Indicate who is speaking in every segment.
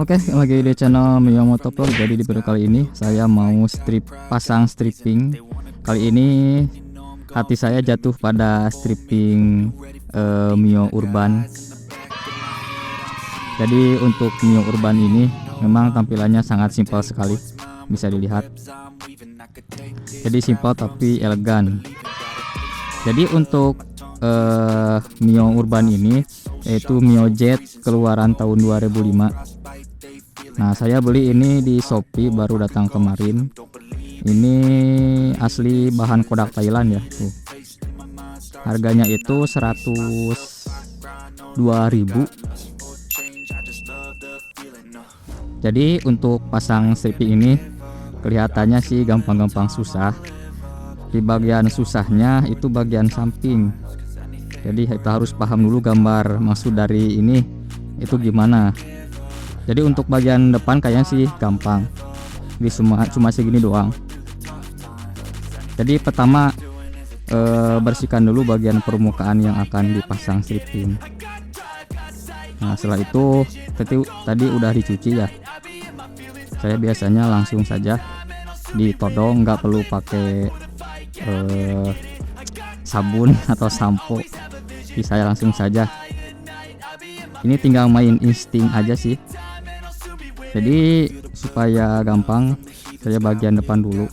Speaker 1: Oke, lagi di channel Mio Motovlog. Jadi di video kali ini saya mau pasang stripping. Kali ini hati saya jatuh pada stripping Mio Urban. Jadi untuk Mio Urban ini memang tampilannya sangat simpel sekali, bisa dilihat. Jadi simpel tapi elegan. Jadi untuk Mio Urban ini yaitu Mio Jet keluaran tahun 2005. Nah, saya beli ini di Shopee, baru datang kemarin. Ini asli bahan kodak Thailand ya, tuh. Harganya itu 102.000. Jadi untuk pasang stripping ini kelihatannya sih gampang-gampang susah. Di bagian susahnya itu bagian samping. Jadi kita harus paham dulu gambar maksud dari ini itu gimana. Jadi untuk bagian depan kayaknya sih gampang. Jadi cuma segini doang. Jadi pertama bersihkan dulu bagian permukaan yang akan dipasang stripping. Nah, setelah itu tadi udah dicuci ya. Saya biasanya langsung saja ditodong, nggak perlu pakai sabun atau sampo. Jadi saya langsung saja. Ini tinggal main insting aja sih. Jadi supaya gampang, saya bagian depan dulu.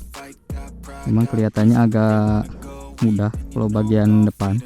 Speaker 1: Memang kelihatannya agak mudah kalau bagian depan.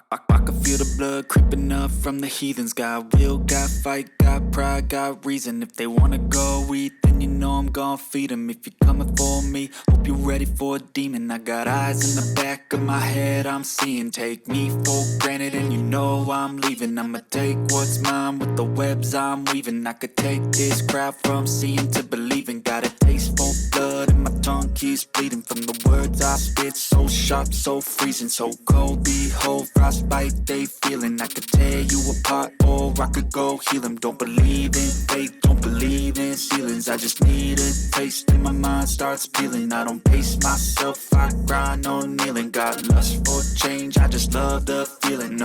Speaker 2: I can feel the blood creeping up from the heathens. Got will, got fight, got pride, got reason. If they wanna go eat, then you know I'm gon' feed them. If you're coming for me, hope you're ready for a demon. I got eyes in the back of my head, I'm seeing. Take me for granted and you know I'm leaving. I'ma take what's mine with the webs I'm weaving. I could take this crowd from seeing to believing. Got a taste for blood and my tongue keeps bleeding. From the words I spit, so sharp, so freezing, so cold. Behold, frostbite they feeling. I could tear you apart or I could go heal them. Don't believe in fate, don't believe in ceilings. I just need a taste and my mind starts peeling. I don't pace myself, I grind on kneeling. Got lust for change, I just love the feeling.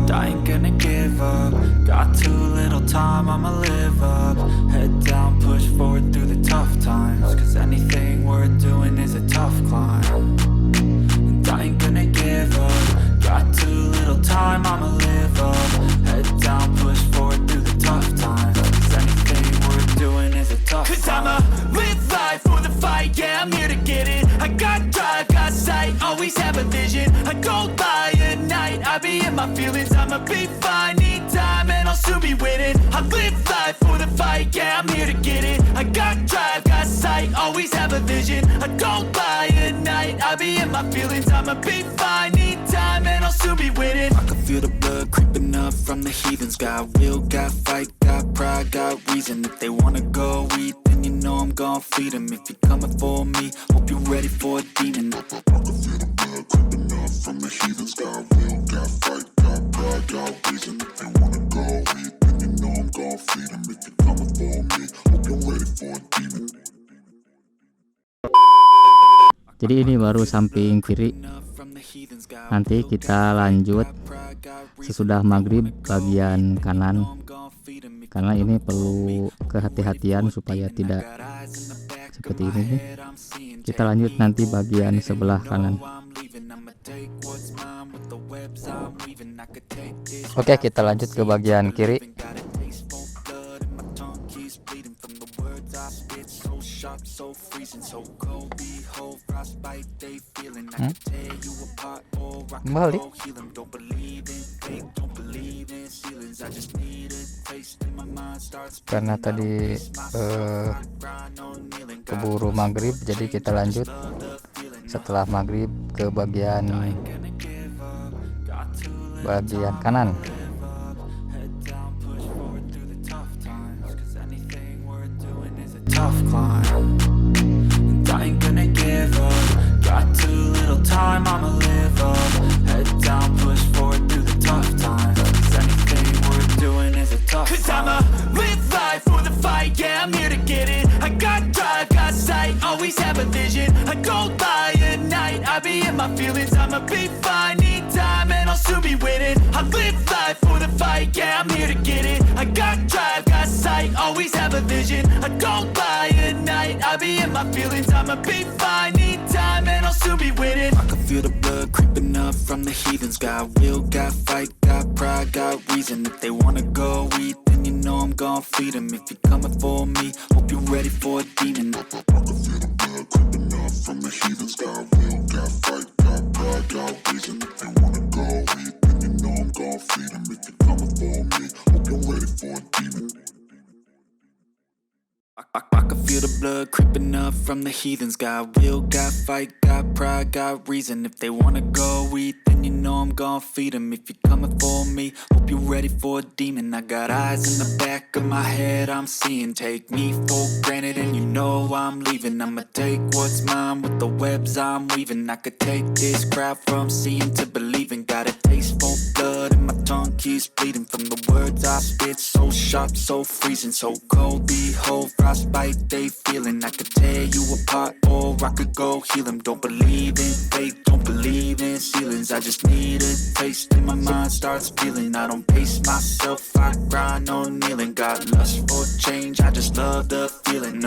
Speaker 2: I ain't gonna give up. Got too little time, I'ma live up. Head down, push forward through the tough times. Cause anything worth doing is a tough climb. And I ain't gonna give up. Got too little time, I'ma live up. Head down, push forward through the tough times. Cause anything worth doing is a tough climb. Cause I'ma live life for the fight, yeah, I'm here to get it. I got drive, got sight, always have a vision. I go by at night, I be in my feelings. I'ma be fine, need time and I'll soon be winning. I live life for the fight, yeah, I'm here to get it. I got drive, got sight, always have a vision. I go by at night, I be in my feelings. I'ma be fine, need time and I'll soon be winning. I can feel the blood creeping up from the heathens. Got will, got fight, got pride, got reason. If they wanna go eat, then you know I'm gon' feed them. If you're coming for me, hope you're ready for a demon. I can feel the blood creeping up from the heathens. Got will, got fight, got pride, got reason. If they wanna go eat, then you know I'm gon' feed them. If you're coming for me, hope you're ready for a demon.
Speaker 1: Jadi ini baru samping kiri. Nanti kita lanjut sesudah maghrib bagian kanan, karena ini perlu kehati-hatian supaya tidak seperti ini nih. Kita lanjut nanti bagian sebelah kanan. Oke, kita lanjut ke bagian kiri. Balik. Karena tadi keburu maghrib, jadi kita lanjut setelah maghrib ke bagian kanan.
Speaker 2: Got too little time, I'ma live up. Head down, push forward through the tough times. 'Cause anything worth Cause I'ma live life for the fight, yeah, I'm here to get it. I got drive, got sight, always have a vision. I don't lie at night, I be in my feelings. I'ma be fine, need time, and I'll soon be winning. I live life for the fight, yeah, I'm here to get it. I got drive, got sight, always have a vision. I don't lie at night, I be in my feelings. I'ma be fine, need time, and I'll soon be winning. I can feel the blood creeping up from the heathens. Got will, got fight, got pride, got reason. If they wanna go eat, then you know I'm gon' feed them. If you're coming for me, hope you're ready for a demon. I can feel the blood creeping up from the heathens. Got will, got fight, got pride, got reason. If they wanna go eat, then you know I'm gon' feed them. If you're coming for me, hope you're ready for a demon. I can feel the blood creeping up from the heathens. Got will, got fight, got pride, got reason. If they wanna go eat, then you know I'm gon' feed them. If you're coming for me, hope you're ready for a demon. I got eyes in the back of my head, I'm seeing. Take me for granted and you know I'm leaving. I'ma take what's mine with the webs I'm weaving. I could take this crowd from seeing to believing. Got a taste for blood and my tongue keeps bleeding. From the words I spit, so sharp, so freezing. So cold, behold, frostbite they feeling. I could tear you apart or I could go heal them. Don't believe in fate, don't believe in ceilings. I just need a taste and my mind starts feeling. I don't pace myself, I grind on kneeling. Got lust for change, I just love the feeling.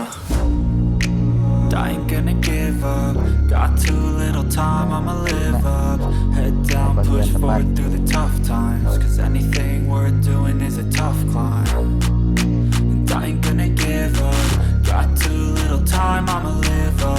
Speaker 2: I ain't gonna give up. Got too little time, I'ma live up. Head down, push forward through the tough times. Cause anything worth doing is a tough climb. And I ain't gonna give up. Got too little time, I'ma live up.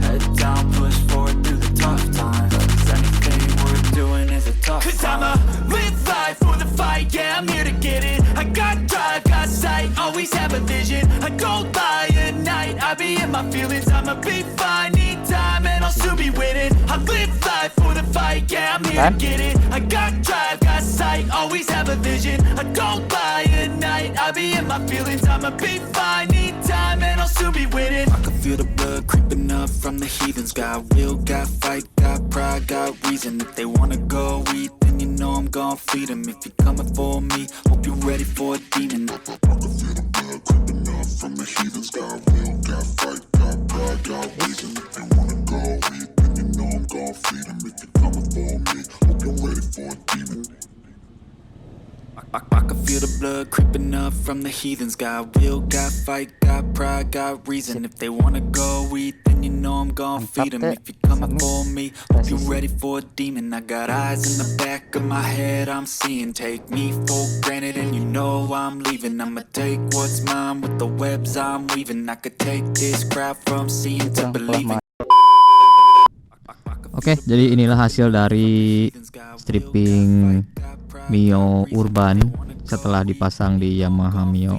Speaker 2: Head down, push forward through the tough times. Cause anything worth doing is a tough climb. Cause I'ma live life for the fight, yeah, I'm here to get it. I got drive, got sight, always have a vision. I don't lie at night, I be in my feelings. I'ma be fine, need time, and I'll soon be winning. I live life for the fight, yeah, I'm here to get it. I got drive, got sight, always have a vision. I don't lie at night, I be in my feelings. I'ma be fine, need time, and I'll soon be winning. I can feel the blood creeping up from the heathens. Got will, got fight, got pride, got reason. If they wanna go eat, then you know I'm gon' feed them. If you're coming for me, hope you're ready for a demon. I can feel the blood creeping up from the heathens. Got will, got fight, got pride, got reason. If they wanna go eat, then you know I'm gon' feed them. If you're coming for me, hope you're ready for a demon. I can feel the blood creeping up from the heathens. Got will, got fight, got pride, got reason. If they wanna go eat, then you know I'm gon' feed them. If you're coming for me, hope you're ready for a demon. I got eyes in the back of my head, I'm seeing. Take me for granted and you know I'm leaving. I'ma take what's mine with the webs I'm weaving. I could take this crowd from seeing to believing.
Speaker 1: Oke, jadi inilah hasil dari stripping Mio Urban setelah dipasang di Yamaha Mio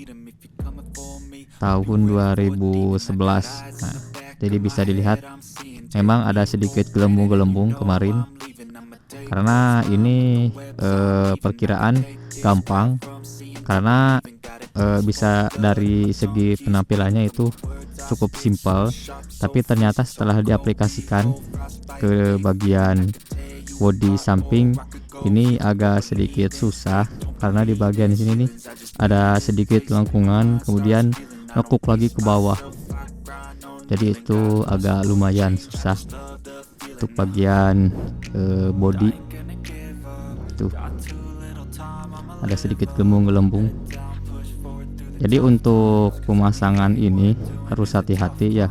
Speaker 1: tahun 2011. Nah, jadi bisa dilihat memang ada sedikit gelembung-gelembung kemarin, karena ini perkiraan gampang, karena bisa dari segi penampilannya itu cukup simpel, tapi ternyata setelah diaplikasikan ke bagian bodi samping ini agak sedikit susah, karena di bagian sini nih ada sedikit lengkungan, kemudian nekuk lagi ke bawah, jadi itu agak lumayan susah untuk bagian bodi. Tuh ada sedikit gelembung-gelembung. Jadi untuk pemasangan ini harus hati-hati ya.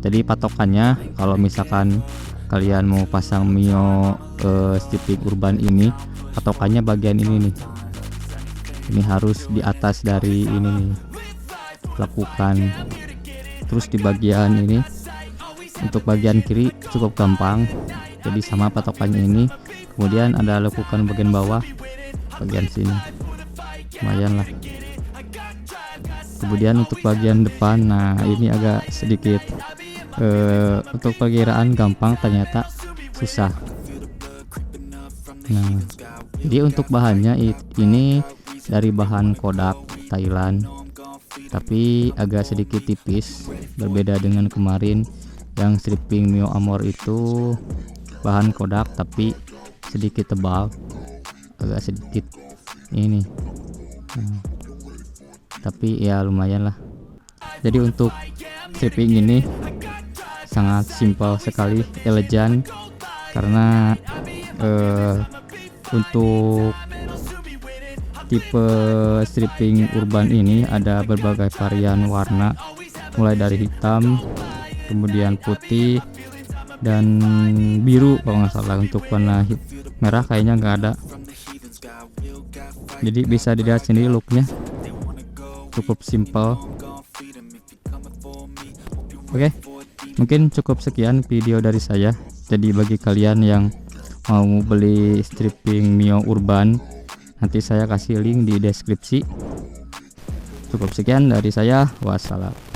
Speaker 1: Jadi patokannya kalau misalkan kalian mau pasang Mio stripping urban ini, patokannya bagian ini nih. Ini harus di atas dari ini nih, lakukan. Terus di bagian ini, untuk bagian kiri cukup gampang. Jadi sama patokannya ini. Kemudian ada lekukan bagian bawah, bagian sini. Lumayan lah. Kemudian untuk bagian depan, nah ini agak sedikit untuk perkiraan gampang, ternyata susah. Nah, jadi untuk bahannya ini dari bahan Kodak Thailand, tapi agak sedikit tipis, berbeda dengan kemarin yang stripping Mio Amor itu bahan Kodak tapi sedikit tebal, agak sedikit ini. Nah, tapi ya lumayan lah. Jadi untuk stripping ini sangat simpel sekali, elegan, karena untuk tipe stripping urban ini ada berbagai varian warna, mulai dari hitam, kemudian putih, dan biru kalau nggak salah. Untuk warna merah kayaknya nggak ada. Jadi bisa dilihat sendiri looknya, cukup simple. Oke, mungkin cukup sekian video dari saya. Jadi bagi kalian yang mau beli stripping Mio Urban, nanti saya kasih link di deskripsi. Cukup sekian dari saya, wassalam.